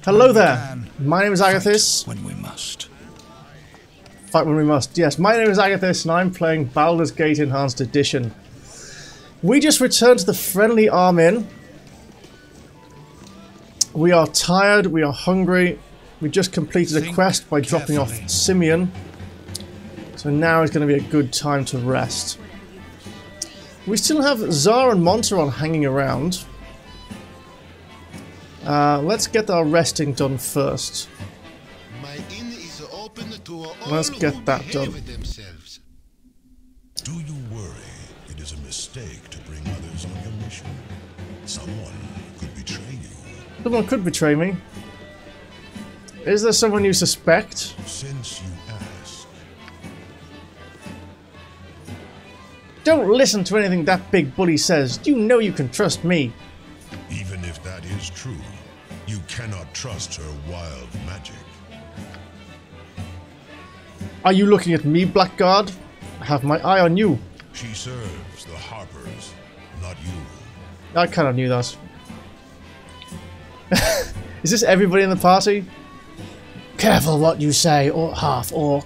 Hello there, my name is Agatheis. When we must. Fight when we must. Yes, my name is Agatheis and I'm playing Baldur's Gate Enhanced Edition. We just returned to the friendly Arm Inn. We are tired, we are hungry. We just completed a quest by dropping off Simeon. So now is going to be a good time to rest. We still have Zar and Monteron hanging around. Let's get our resting done first. Let's get that done. Do you worry it is a mistake to bring others on your mission? Someone could betray you. Someone could betray me. Is there someone you suspect? Since you ask. Don't listen to anything that big bully says. You know you can trust me. Even if that is true, you cannot trust her wild magic. Are you looking at me, Blackguard? I have my eye on you. She serves the Harpers, not you. I kind of knew that. Is this everybody in the party? Careful what you say, or half-orc.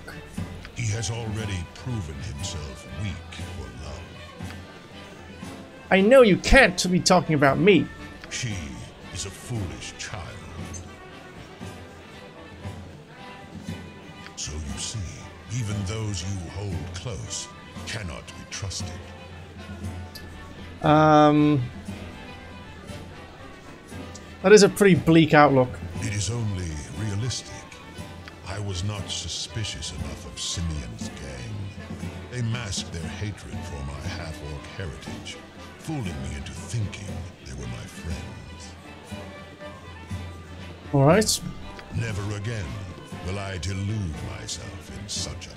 He has already proven himself weak for love. I know you can't be talking about me. She is a foolish child. So you see, even those you hold close cannot be trusted. That is a pretty bleak outlook. It is only realistic. I was not suspicious enough of Simeon's gang. They masked their hatred for my half-orc heritage, fooling me into thinking they were my friends. Alright. Never again will I delude myself in such a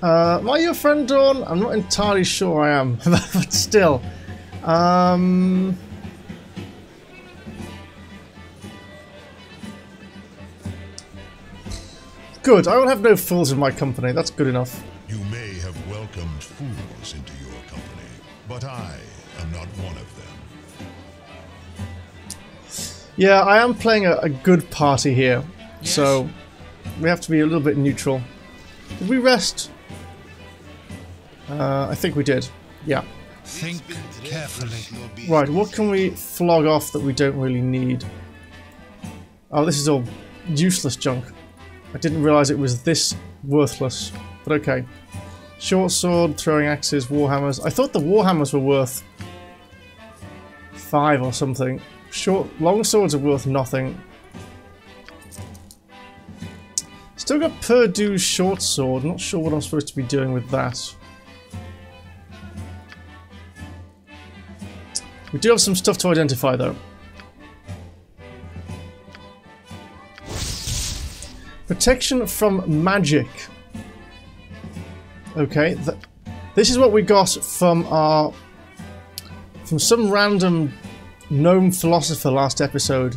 manner. Am I your friend, Dawn? I'm not entirely sure I am, but still. Good, I will have no fools in my company, that's good enough. You may have welcomed fools into your company, but I am not one of them. Yeah, I am playing a good party here, yes. So we have to be a little bit neutral. Did we rest? I think we did, yeah. Think carefully. Right, what can we flog off that we don't really need? Oh, this is all useless junk. I didn't realise it was this worthless, but okay. Short sword, throwing axes, warhammers. I thought the warhammers were worth 5 or something. Long swords are worth nothing. Still got Purdue's short sword. Not sure what I'm supposed to be doing with that. We do have some stuff to identify though. Protection from magic. Okay, this is what we got from some random gnome philosopher last episode.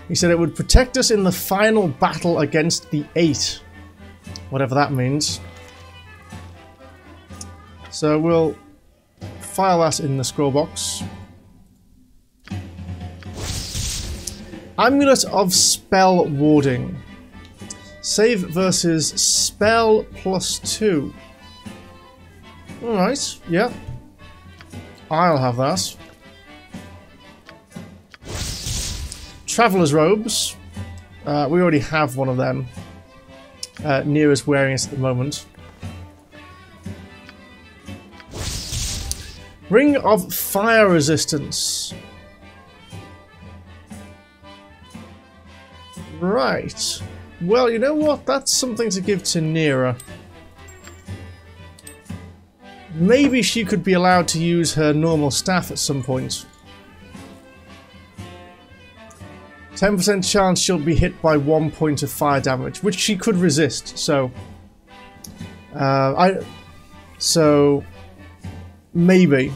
He said it would protect us in the final battle against the 8. Whatever that means. So we'll file that in the scroll box. Amulet of Spell Warding. Save versus spell +2. Alright, yeah. I'll have that. Traveller's Robes. We already have one of them. Neera's wearing it at the moment. Ring of Fire Resistance. Right. Well, you know what? That's something to give to Neera. Maybe she could be allowed to use her normal staff at some point. 10% chance she'll be hit by 1 point of fire damage, which she could resist, so... So... Maybe.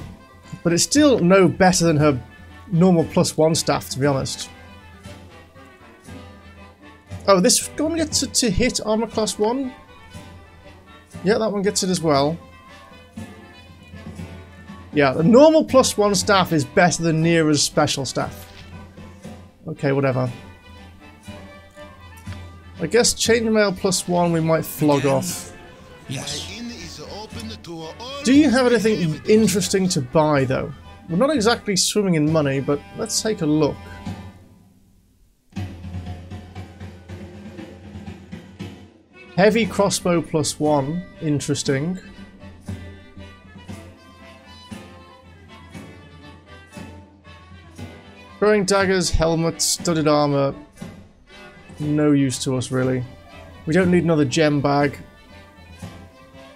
But it's still no better than her normal +1 staff, to be honest. Oh, this one gets to hit armor class 1? Yeah, that one gets it as well. Yeah, the normal +1 staff is better than Neera's special staff. Okay, whatever. I guess chainmail +1 we might flog off. Yes. Do you have anything interesting to buy, though? We're not exactly swimming in money, but let's take a look. Heavy crossbow +1. Interesting. Throwing daggers, helmet, studded armor. No use to us, really. We don't need another gem bag.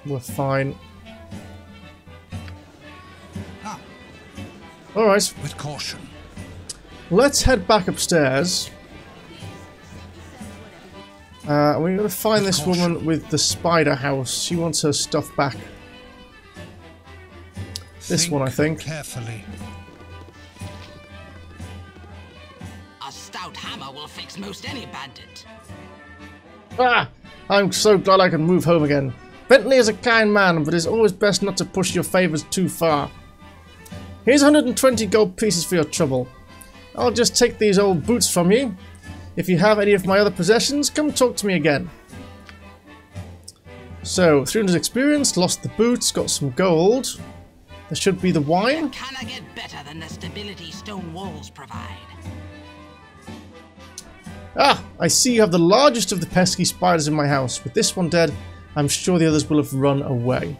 We're fine. Alright. With caution. Let's head back upstairs. We're going to find this woman with the spider house. She wants her stuff back. This one, I think. Carefully. A stout hammer will fix most any bandit. Ah! I'm so glad I can move home again. Bentley is a kind man, but it's always best not to push your favours too far. Here's 120 gold pieces for your trouble. I'll just take these old boots from you. If you have any of my other possessions, come talk to me again. So, 300 experience, lost the boots, got some gold. There should be the wine. Can I get better than the stability stone walls provide? Ah, I see you have the largest of the pesky spiders in my house. With this one dead, I'm sure the others will have run away.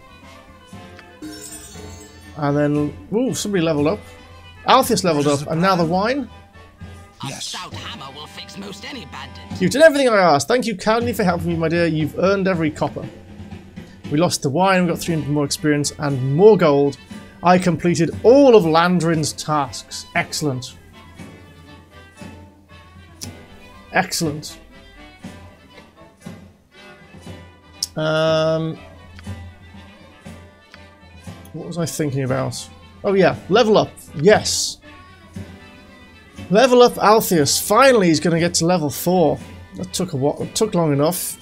And then, ooh, somebody leveled up. Altheis leveled up, and now the wine. Yes. A stout hammer will fix most any bandit. You've done everything I asked. Thank you kindly for helping me, my dear. You've earned every copper. We lost the wine, we got 300 more experience and more gold. I completed all of Landrin's tasks. Excellent. Excellent. What was I thinking about? Oh yeah, level up. Yes. Level up Altheis. Finally he's going to get to level 4. That took a while. It took long enough.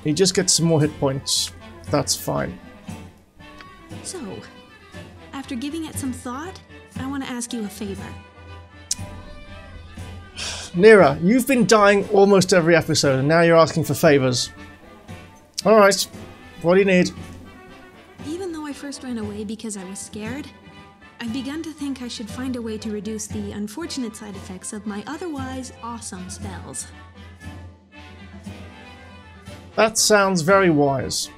He just gets some more hit points. That's fine. So, after giving it some thought, I want to ask you a favor. Neera, you've been dying almost every episode and now you're asking for favors. Alright. What do you need? Even though I first ran away because I was scared, I've begun to think I should find a way to reduce the unfortunate side effects of my otherwise awesome spells. That sounds very wise.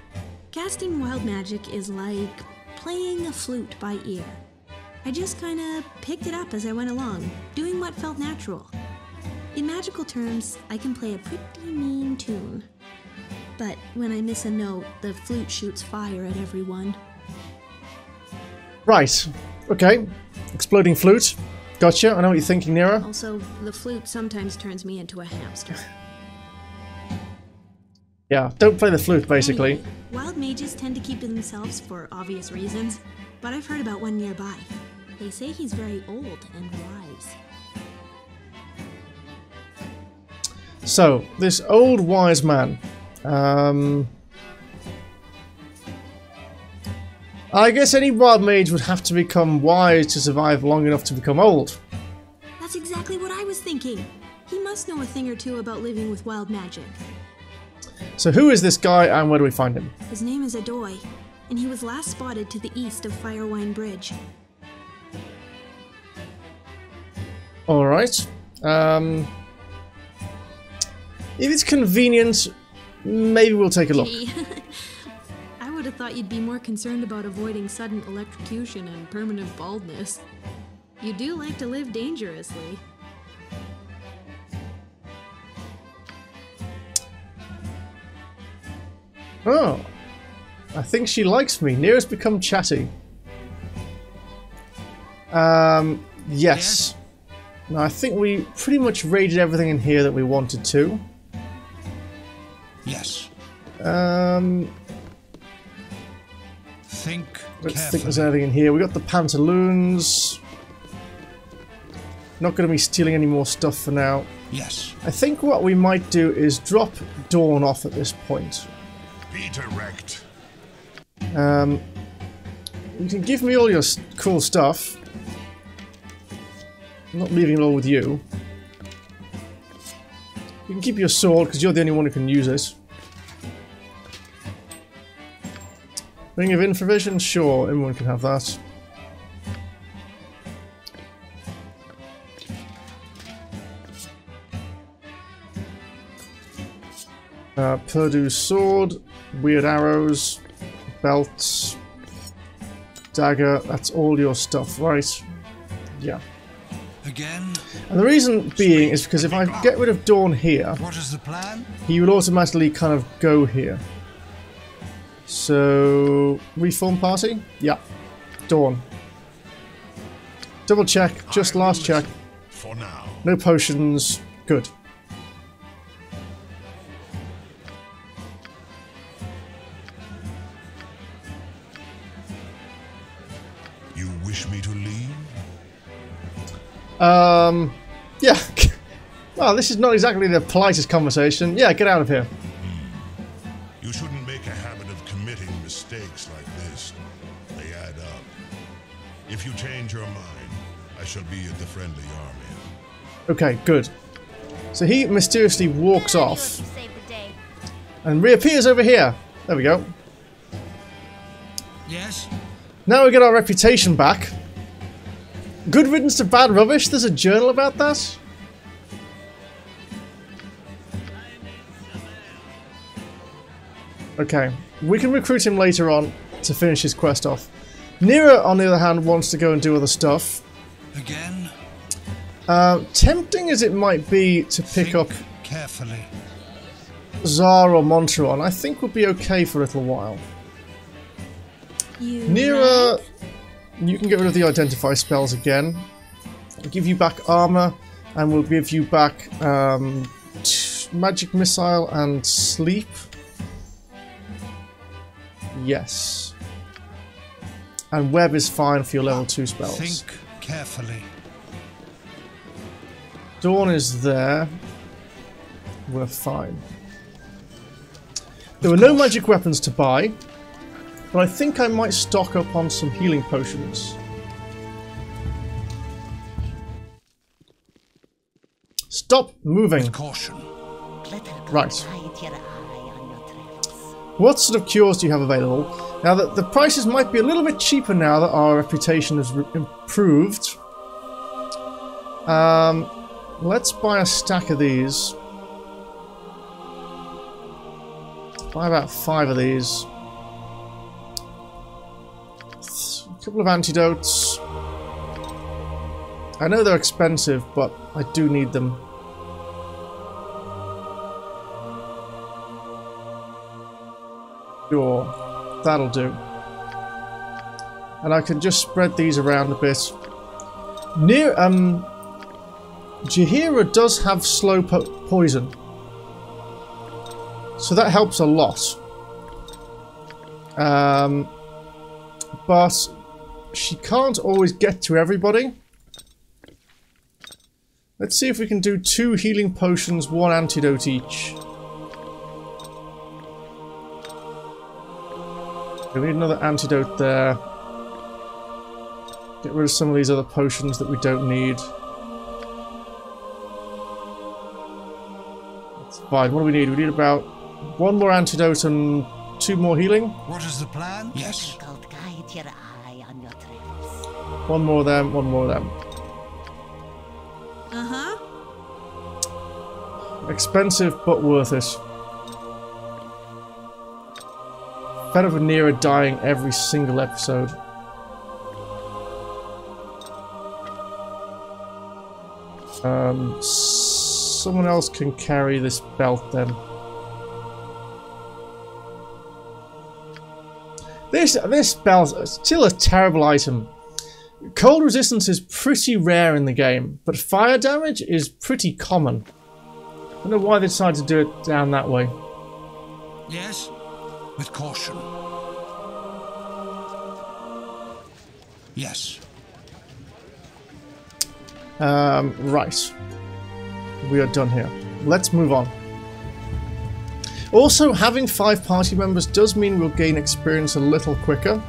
Casting wild magic is like playing a flute by ear. I just kinda picked it up as I went along, doing what felt natural. In magical terms, I can play a pretty mean tune. But when I miss a note, the flute shoots fire at everyone. Right. Okay. Exploding flute. Gotcha. I know what you're thinking, Neera. Also, the flute sometimes turns me into a hamster. Yeah, don't play the flute, basically. Anyway, wild mages tend to keep to themselves for obvious reasons, but I've heard about one nearby. They say he's very old and wise. So, this old wise man. I guess any wild mage would have to become wise to survive long enough to become old. That's exactly what I was thinking. He must know a thing or two about living with wild magic. So who is this guy and where do we find him? His name is Agatheis, and he was last spotted to the east of Firewine Bridge. Alright. If it's convenient, maybe we'll take a look. Gee. I would have thought you'd be more concerned about avoiding sudden electrocution and permanent baldness. You do like to live dangerously. Oh. I think she likes me. Neera's become chatty. Yes. Now, I think we pretty much raided everything in here that we wanted to. Yes. Think Let's think there's anything in here. We got the pantaloons. Not going to be stealing any more stuff for now. Yes. I think what we might do is drop Dawn off at this point. Be direct. You can give me all your cool stuff. I'm not leaving it all with you. You can keep your sword, because you're the only one who can use it. Ring of Infravision? Sure, everyone can have that. Purdue's sword, weird arrows, belts, dagger, that's all your stuff, right? Yeah. Again? And the reason being is because if I get rid of Dawn here, What is the plan? he will automatically kind of go here. So, reform party? Yeah. Dawn. Double check, just last check. For now. No potions. Good. You wish me to leave? Yeah. Well, this is not exactly the politest conversation. Yeah, get out of here. You shouldn't make a habit of committing mistakes like this. They add up. If you change your mind, I shall be at the friendly army. Okay, good. So he mysteriously walks off and reappears over here. There we go. Yes? Now we get our reputation back. Good riddance to bad rubbish. There's a journal about that. Okay, we can recruit him later on to finish his quest off. Nira, on the other hand, wants to go and do other stuff. Again? Tempting as it might be to pick up Carefully. Zar or Montreon, I think would be okay for a little while. You Nira, you can get rid of the identify spells again. We'll give you back armor, and we'll give you back magic missile and sleep. Yes. And web is fine for your level 2 spells. Think carefully. Dawn is there. We're fine. There were no magic weapons to buy, but I think I might stock up on some healing potions. Stop moving. Caution. Right. What sort of cures do you have available? Now that the prices might be a little bit cheaper now that our reputation has improved. Let's buy a stack of these. Buy about 5 of these. A couple of antidotes. I know they're expensive, but I do need them. Sure, that'll do. And I can just spread these around a bit. Jaheira does have slow poison, so that helps a lot. But she can't always get to everybody. Let's see if we can do 2 healing potions, 1 antidote each. We need another antidote there. Get rid of some of these other potions that we don't need. That's fine. What do we need? We need about 1 more antidote and 2 more healing. What is the plan? Yes. 1 more of them, 1 more of them. Uh-huh. Expensive, but worth it. Fed up with Nira dying every single episode. Someone else can carry this belt then. This belt is still a terrible item. Cold resistance is pretty rare in the game, but fire damage is pretty common. I don't know why they decided to do it down that way. Yes? With caution. Yes. Right. We are done here. Let's move on. Also, having 5 party members does mean we'll gain experience a little quicker.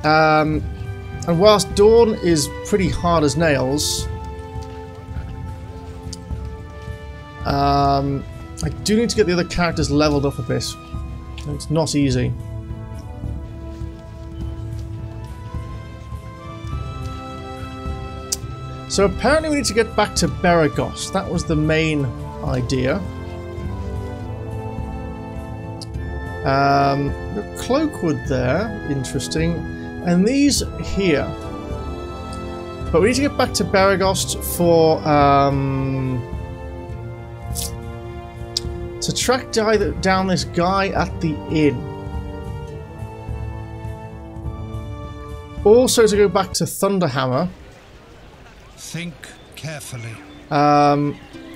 And whilst Dawn is pretty hard as nails, I do need to get the other characters leveled up a bit. It's not easy. So apparently we need to get back to Beragos. That was the main idea. Got Cloakwood there, interesting. And these here. But we need to get back to Beragos for to track down this guy at the inn. Also to go back to Thunderhammer. Think carefully.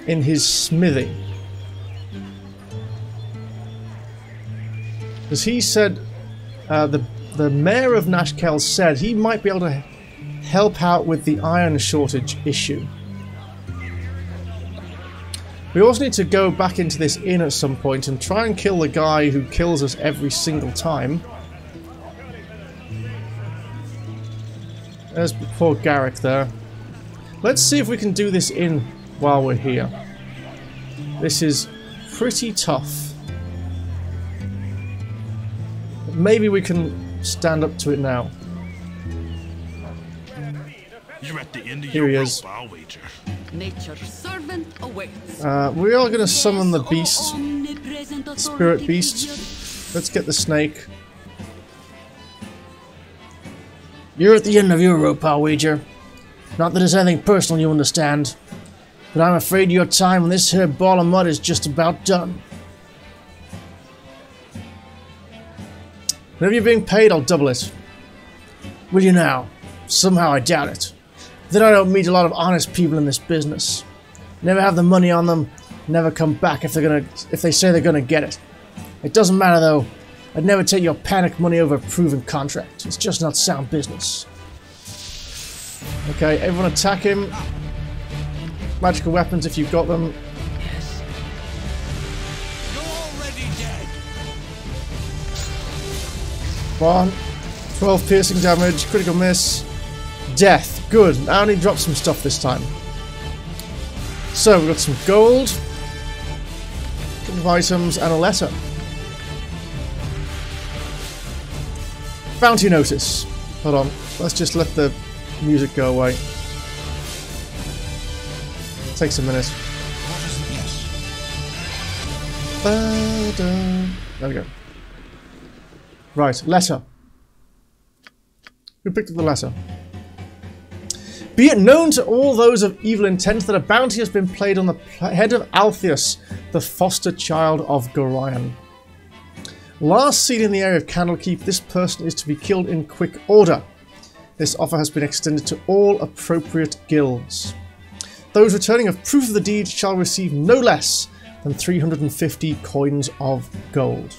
In his smithy. Because he said, the mayor of Nashkel said he might be able to help out with the iron shortage issue. We also need to go back into this inn at some point and try and kill the guy who kills us every single time. There's poor Garrick there. Let's see if we can do this inn while we're here. This is pretty tough. Maybe we can stand up to it now. You're at the end of Here your he is. rope, I'll wager. Nature's servant awaits. We are going to summon the beast. Spirit beast. Let's get the snake. You're at the end of your rope, I'll wager. Not that it's anything personal, you understand. But I'm afraid your time on this here ball of mud is just about done. Whenever you're being paid, I'll double it. Will you now? Somehow I doubt it. Then I don't meet a lot of honest people in this business. Never have the money on them, never come back if they say they're gonna get it. It doesn't matter though. I'd never take your panic money over a proven contract. It's just not sound business. Okay, everyone attack him. Magical weapons if you've got them. Yes. You're already dead. 1, 12 piercing damage, critical miss, death. Good. I only dropped some stuff this time. So we've got some gold, a couple of items, and a letter. Bounty notice. Hold on. Let's just let the music go away. Takes a minute. What is it? Yes. There we go. Right, letter. Who picked up the letter? Be it known to all those of evil intent that a bounty has been played on the head of Altheus, the foster child of Gorion. Last seen in the area of Candlekeep, this person is to be killed in quick order. This offer has been extended to all appropriate guilds. Those returning of proof of the deed shall receive no less than 350 coins of gold.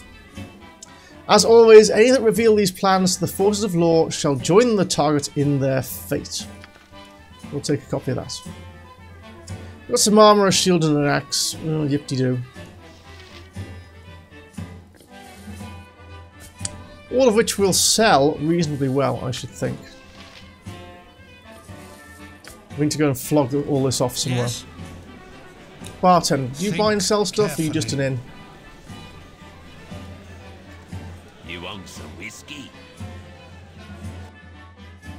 As always, any that reveal these plans to the forces of law shall join the target in their fate. We'll take a copy of that. We've got some armour, a shield and an axe. Oh, yip-de-doo. All of which will sell reasonably well, I should think. We need to go and flog all this off somewhere. Yes. Bartender, do you Think buy and sell stuff, or are you just an carefully. inn? You want some whiskey?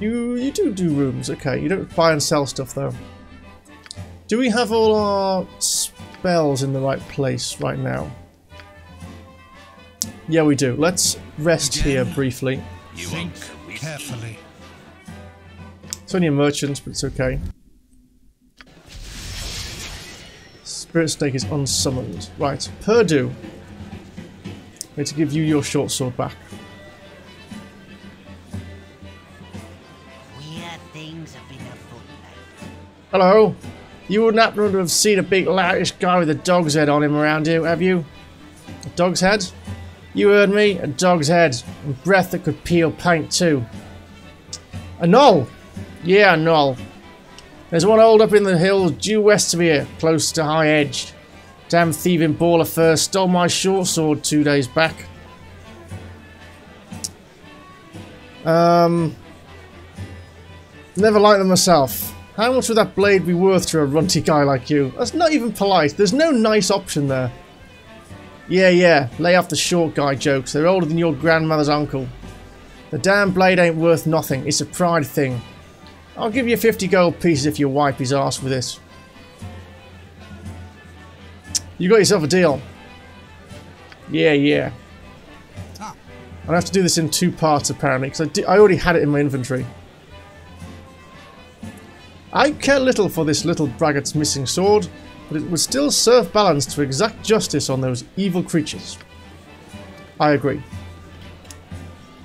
You do rooms, okay. You don't buy and sell stuff, though. Do we have all our spells in the right place right now? Yeah, we do. Let's rest here Again. briefly. You Think want some whiskey? carefully. It's only a merchant, but it's okay. Spirit Snake is unsummoned. Right, Purdue. I need to give you your short sword back. Weird things have been afoot lately. Hello. You wouldn't happen to have seen a big loutish guy with a dog's head on him around here, have you? A dog's head? You heard me, a dog's head. And breath that could peel paint too. A knoll? Yeah, a knoll. There's one holed up in the hills due west of here, close to High Edge. Damn thieving ball of fur stole my short sword 2 days back. Never liked them myself. How much would that blade be worth to a runty guy like you? That's not even polite. There's no nice option there. Yeah, lay off the short guy jokes. They're older than your grandmother's uncle. The damn blade ain't worth nothing. It's a pride thing. I'll give you 50 gold pieces if you wipe his arse with this. You got yourself a deal. Yeah. I'll have to do this in 2 parts apparently, because I already had it in my inventory. I care little for this little braggart's missing sword, but it would still serve balance to exact justice on those evil creatures. I agree.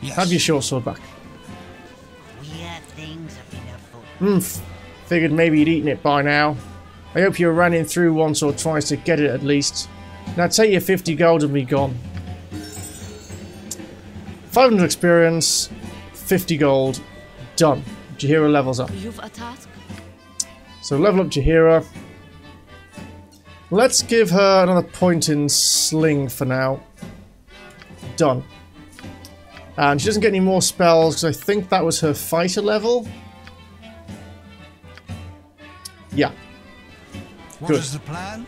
Yes. Have your short sword back. Weird things have been afoot. Figured maybe you'd eaten it by now. I hope you ran in through once or twice to get it at least. Now take your 50 gold and be gone. 500 experience, 50 gold, done. Jaheira levels up. You've a task? So level up Jaheira. Let's give her another point in sling for now. Done. And she doesn't get any more spells because I think that was her fighter level. Yeah. What Good. is the plan?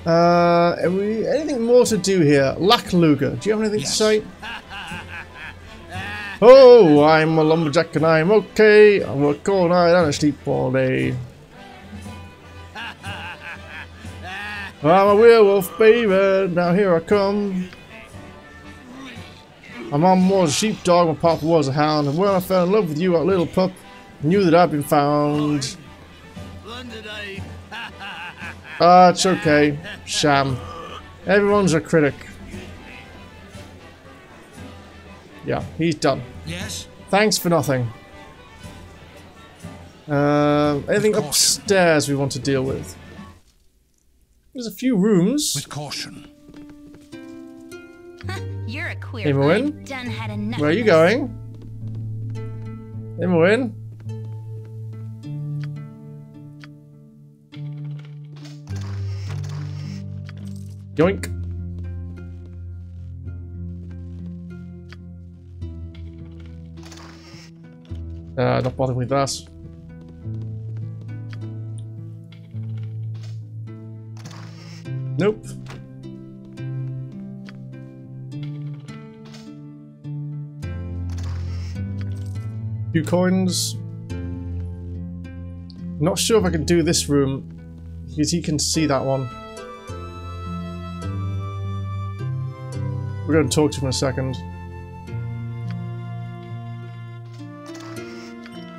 Anything more to do here? Luga, do you have anything Yes. to say? Oh, I'm a lumberjack and I'm okay. I work all night and I sleep all day. I'm a werewolf, baby. Now here I come. My mom was a sheepdog, my papa was a hound, and when I fell in love with you, that little pup, I knew that I'd been found. It's okay. Sham. Everyone's a critic. Yeah, he's done. Yes. Thanks for nothing. Anything upstairs we want to deal with? There's a few rooms. With caution. You're a queer Imoen? one. Done had enough. Where are you of this. going? Imoen? Yoink. Not bothering with that. Nope. Few coins. Not sure if I can do this room because he can see that one. We're going to talk to him in a second.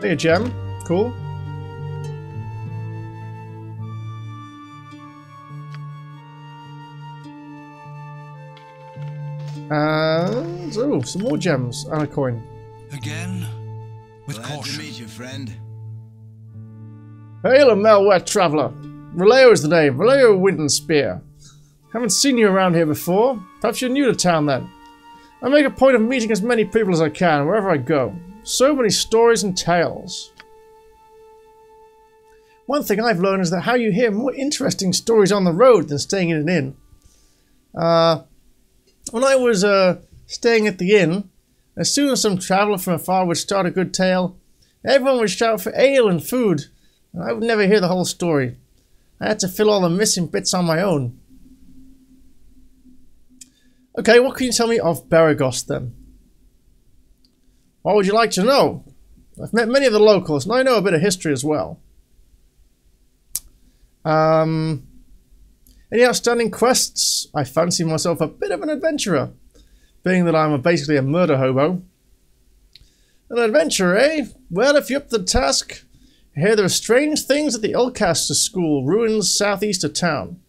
Hey, a gem. Cool. And oh, some more gems and a coin. Again, with Glad to caution. meet you, friend. Hail, a Melwet traveller. Vallejo is the name. Vallejo Dragonspear. Haven't seen you around here before. Perhaps you're new to town then. I make a point of meeting as many people as I can wherever I go. So many stories and tales. One thing I've learned is that how you hear more interesting stories on the road than staying in an inn. When I was staying at the inn, as soon as some traveller from afar would start a good tale, everyone would shout for ale and food, and I would never hear the whole story. I had to fill all the missing bits on my own. Okay, what can you tell me of Baragos then? What would you like to know? I've met many of the locals, and I know a bit of history as well. Any outstanding quests? I fancy myself a bit of an adventurer, being that I'm basically a murder hobo. An adventurer, eh? Well, if you're up to the task, I hear there are strange things at the Ulcaster School, ruins southeast of town.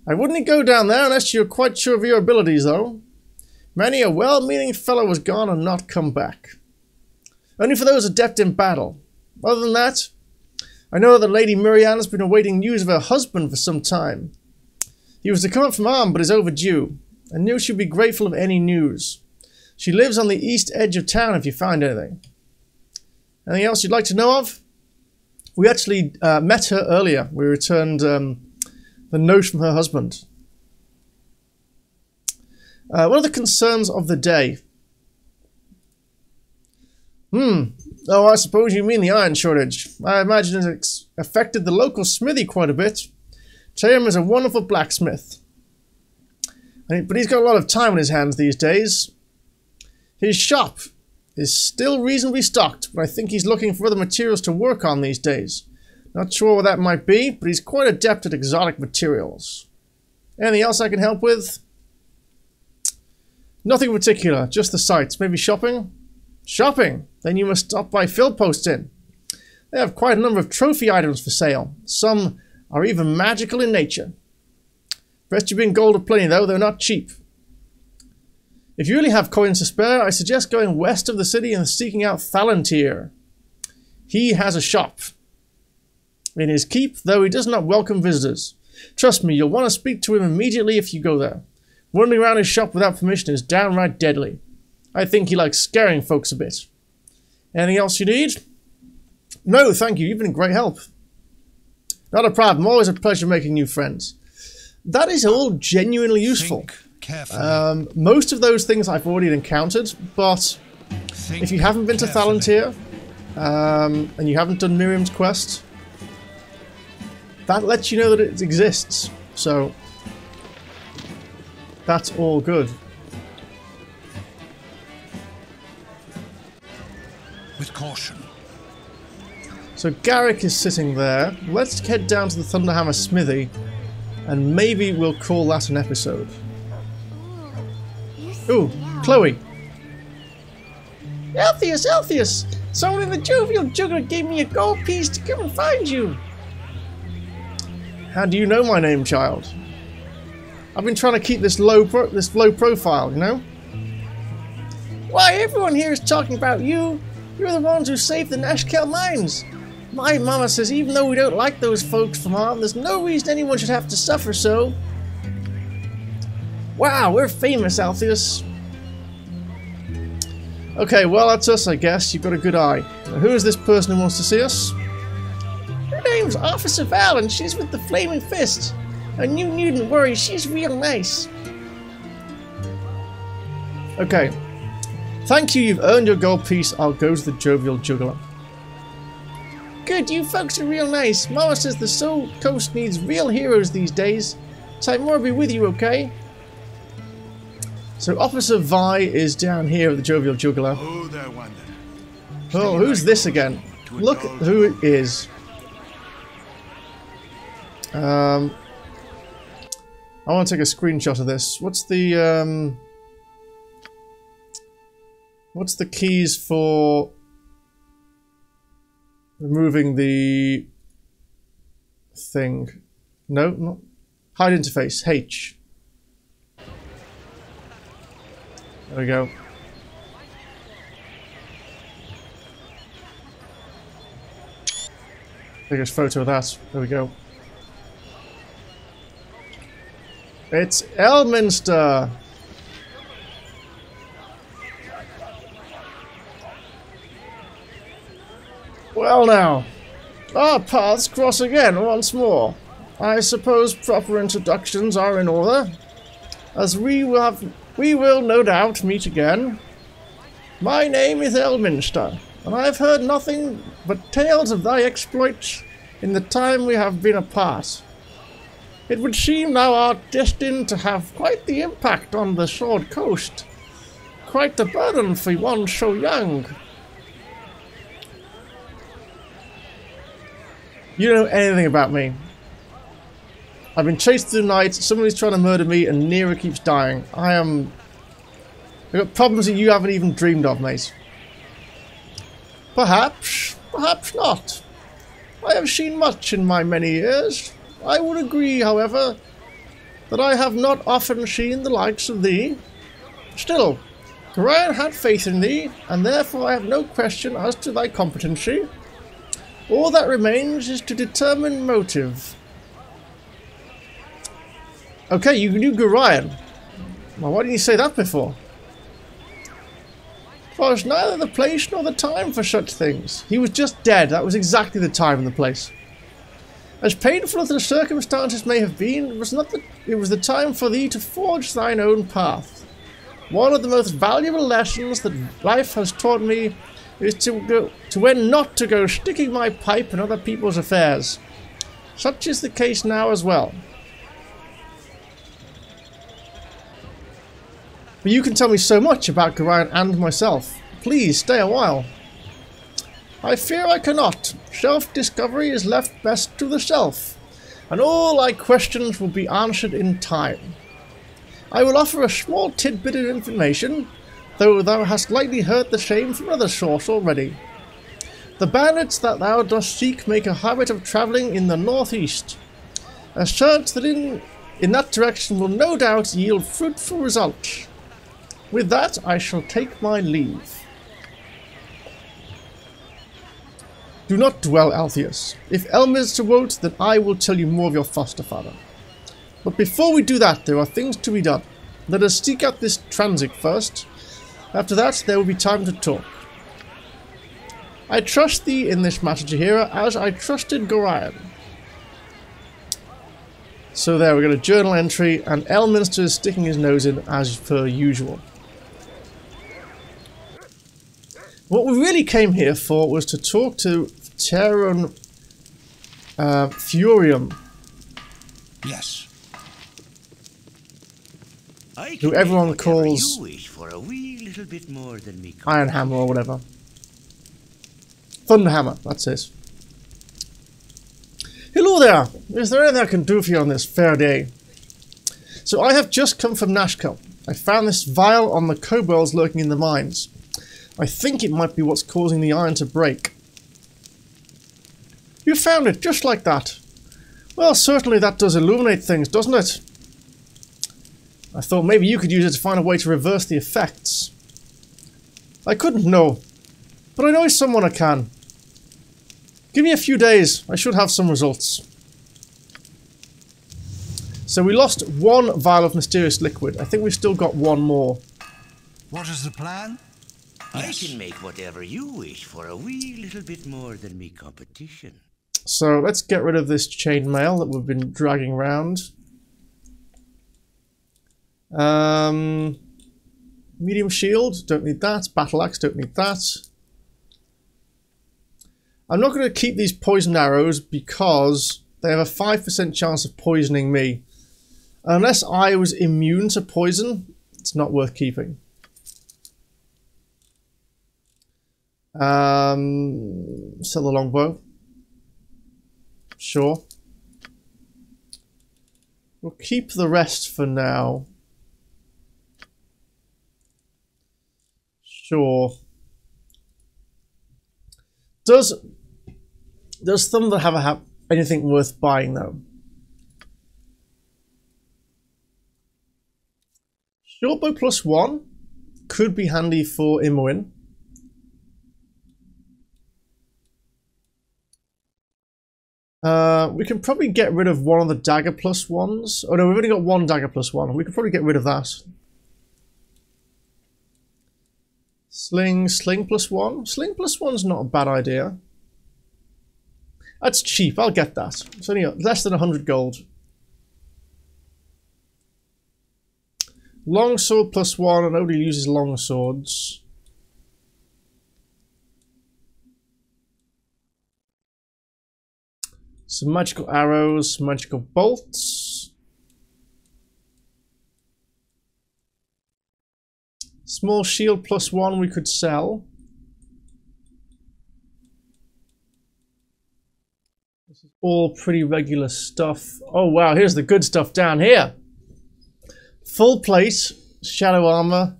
I wouldn't go down there unless you're quite sure of your abilities, though. Many a well-meaning fellow has gone and not come back. Only for those adept in battle. Other than that, I know that Lady Miriam has been awaiting news of her husband for some time. He was to come up from Arm, but is overdue. I knew she'd be grateful of any news. She lives on the east edge of town if you find anything. Anything else you'd like to know of? We actually met her earlier. We returned the note from her husband. What are the concerns of the day? Oh, I suppose you mean the iron shortage. I imagine it's affected the local smithy quite a bit. Tatum is a wonderful blacksmith. But he's got a lot of time on his hands these days. His shop is still reasonably stocked, but I think he's looking for other materials to work on these days. Not sure what that might be, but he's quite adept at exotic materials. Anything else I can help with? Nothing in particular, just the sights. Maybe shopping? Shopping? Then you must stop by Philpost Inn. They have quite a number of trophy items for sale. Some are even magical in nature. Rest you being gold aplenty though, they're not cheap. If you really have coins to spare, I suggest going west of the city and seeking out Thalantir. He has a shop in his keep, though he does not welcome visitors. Trust me, you'll want to speak to him immediately if you go there. Wandering around his shop without permission is downright deadly. I think he likes scaring folks a bit. Anything else you need? No, thank you. You've been a great help. Not a problem. Always a pleasure making new friends. That is all genuinely useful. Most of those things I've already encountered, but if you haven't been to Thalantir, and you haven't done Miriam's quest, that lets you know that it exists. So that's all good. With caution. So Garrick is sitting there. Let's head down to the Thunderhammer Smithy, and maybe we'll call that an episode. Ooh, Chloe. Altheus, Altheus! Someone in the jovial juggler gave me a gold piece to come and find you. How do you know my name, child? I've been trying to keep this low profile, you know? Why, everyone here is talking about you. You're the ones who saved the Nashkel mines. My mama says even though we don't like those folks from harm, there's no reason anyone should have to suffer so. Wow, we're famous, Altheus. Okay, well, that's us, I guess. You've got a good eye. Now, who is this person who wants to see us? Her name's Officer Val, and she's with the Flaming Fist. And you needn't worry, she's real nice. Okay. Thank you, you've earned your gold piece. I'll go to the Jovial Juggler. Good, you folks are real nice. Mama says the Sword Coast needs real heroes these days. Time more be with you, okay? So Officer Vi is down here at the Jovial Juggler. Oh, there, Wanda. Oh, who's this again? Look who it is. I want to take a screenshot of this. What's the keys for removing the thing? No, not hide interface. H. There we go. Take a photo of that. There we go. It's Elminster! Well now, our paths cross again once more. I suppose proper introductions are in order, as we will no doubt meet again. My name is Elminster, and I have heard nothing but tales of thy exploits in the time we have been apart. It would seem thou art destined to have quite the impact on the Sword Coast. Quite the burden for one so young. You don't know anything about me. I've been chased through the night, somebody's trying to murder me, and Nera keeps dying. I've got problems that you haven't even dreamed of, mate. Perhaps, perhaps not. I have seen much in my many years. I would agree, however, that I have not often seen the likes of thee. Still, Gorion had faith in thee, and therefore I have no question as to thy competency. All that remains is to determine motive. Okay, you knew Gorion. Well, why didn't you say that before? For it's neither the place nor the time for such things. He was just dead. That was exactly the time and the place. As painful as the circumstances may have been, it was the time for thee to forge thine own path. One of the most valuable lessons that life has taught me is not to go sticking my pipe in other people's affairs. Such is the case now as well. But you can tell me so much about Gorion and myself. Please stay a while. I fear I cannot. Shelf discovery is left best to the shelf, and all thy questions will be answered in time. I will offer a small tidbit of information, though thou hast likely heard the same from another source already. The bandits that thou dost seek make a habit of travelling in the northeast. A search that in that direction will no doubt yield fruitful results. With that, I shall take my leave. Do not dwell, Agatheis. If Elminster won't, then I will tell you more of your foster father. But before we do that, there are things to be done. Let us seek out this transit first. After that, there will be time to talk. I trust thee in this matter, Jaheira, as I trusted Gorion. So there, we've got a journal entry, and Elminster is sticking his nose in as per usual. What we really came here for was to talk to Terran Furium. Yes. Who everyone calls for a wee little bit more than me. Iron Hammer or whatever. Thunderhammer, that's it. Hello there! Is there anything I can do for you on this fair day? So I have just come from Nashkel. I found this vial on the kobolds lurking in the mines. I think it might be what's causing the iron to break. You found it, just like that. Well, certainly that does illuminate things, doesn't it? I thought maybe you could use it to find a way to reverse the effects. I couldn't know, but I know someone I can. Give me a few days, I should have some results. So we lost one vial of mysterious liquid. I think we've still got one more. What is the plan? I can make whatever you wish for a wee little bit more than me competition. So let's get rid of this chainmail that we've been dragging around. Medium shield, don't need that. Battle axe, don't need that. I'm not going to keep these poisoned arrows because they have a 5% chance of poisoning me. Unless I was immune to poison, it's not worth keeping. Sell the longbow. Sure. We'll keep the rest for now. Sure. Does Thunder have anything worth buying though? Shortbow +1 could be handy for Imoen. We can probably get rid of one of the dagger +1s. Oh no, we've only got one dagger +1. We could probably get rid of that. Sling +1. Sling +1's not a bad idea. That's cheap, I'll get that. It's only less than 100 gold. Longsword +1, and nobody uses long swords. Some magical arrows, magical bolts. Small shield +1 we could sell. This is all pretty regular stuff. Oh wow, here's the good stuff down here. Full plate, shadow armor,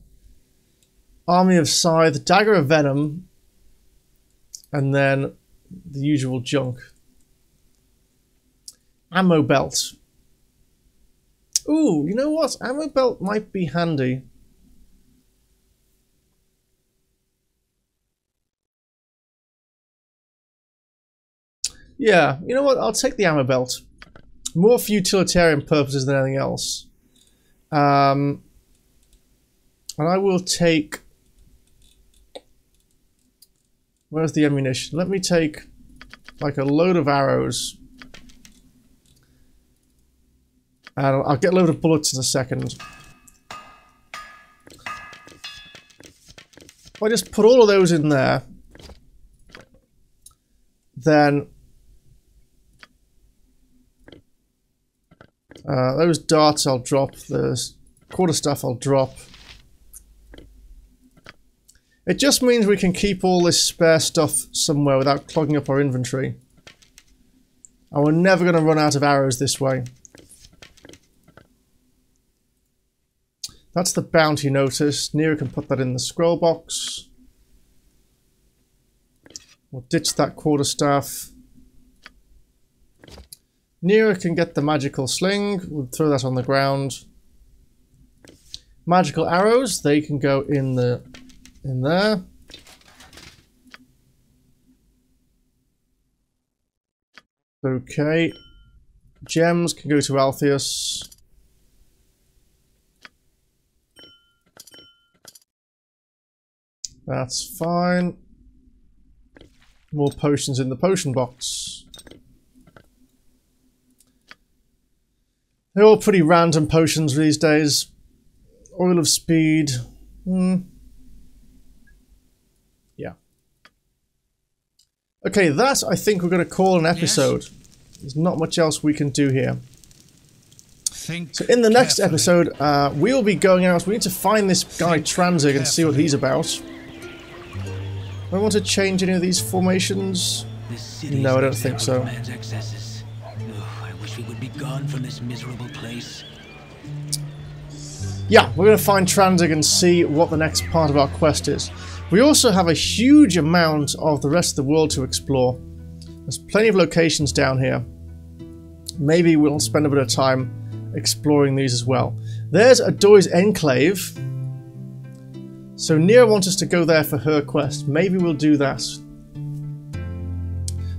army of scythe, dagger of venom, and then the usual junk. Ammo belt. Ooh, you know what? Ammo belt might be handy. Yeah, you know what? I'll take the ammo belt. More for utilitarian purposes than anything else. And I will take... Where's the ammunition? Let me take like a load of arrows. And I'll get a load of bullets in a second. If I just put all of those in there, then those darts I'll drop, the quarterstaff I'll drop. It just means we can keep all this spare stuff somewhere without clogging up our inventory. And we're never going to run out of arrows this way. That's the bounty notice. Nero can put that in the scroll box. We'll ditch that quarterstaff. Nero can get the magical sling. We'll throw that on the ground. Magical arrows, they can go in there. Okay. Gems can go to Agatheis. That's fine. More potions in the potion box. They're all pretty random potions these days. Oil of speed. Yeah. Okay, that I think we're going to call an episode. Yes. There's not much else we can do here. So in the next episode, we will be going out. We need to find this guy Tranzig and see what he's about. Do I want to change any of these formations? No, I don't think so. I wish we would be gone from this miserable place. Yeah, we're going to find Tranzig and see what the next part of our quest is. We also have a huge amount of the rest of the world to explore. There's plenty of locations down here. Maybe we'll spend a bit of time exploring these as well. There's Agatheis Enclave. So Nia wants us to go there for her quest. Maybe we'll do that.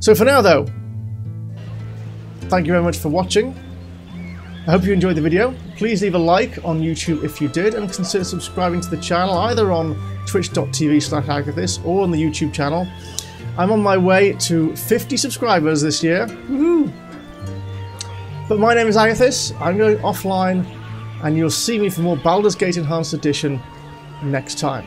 So for now though, thank you very much for watching. I hope you enjoyed the video. Please leave a like on YouTube if you did, and consider subscribing to the channel either on twitch.tv/Agatheis or on the YouTube channel. I'm on my way to 50 subscribers this year. Woohoo! But my name is Agatheis. I'm going offline, and you'll see me for more Baldur's Gate Enhanced Edition next time.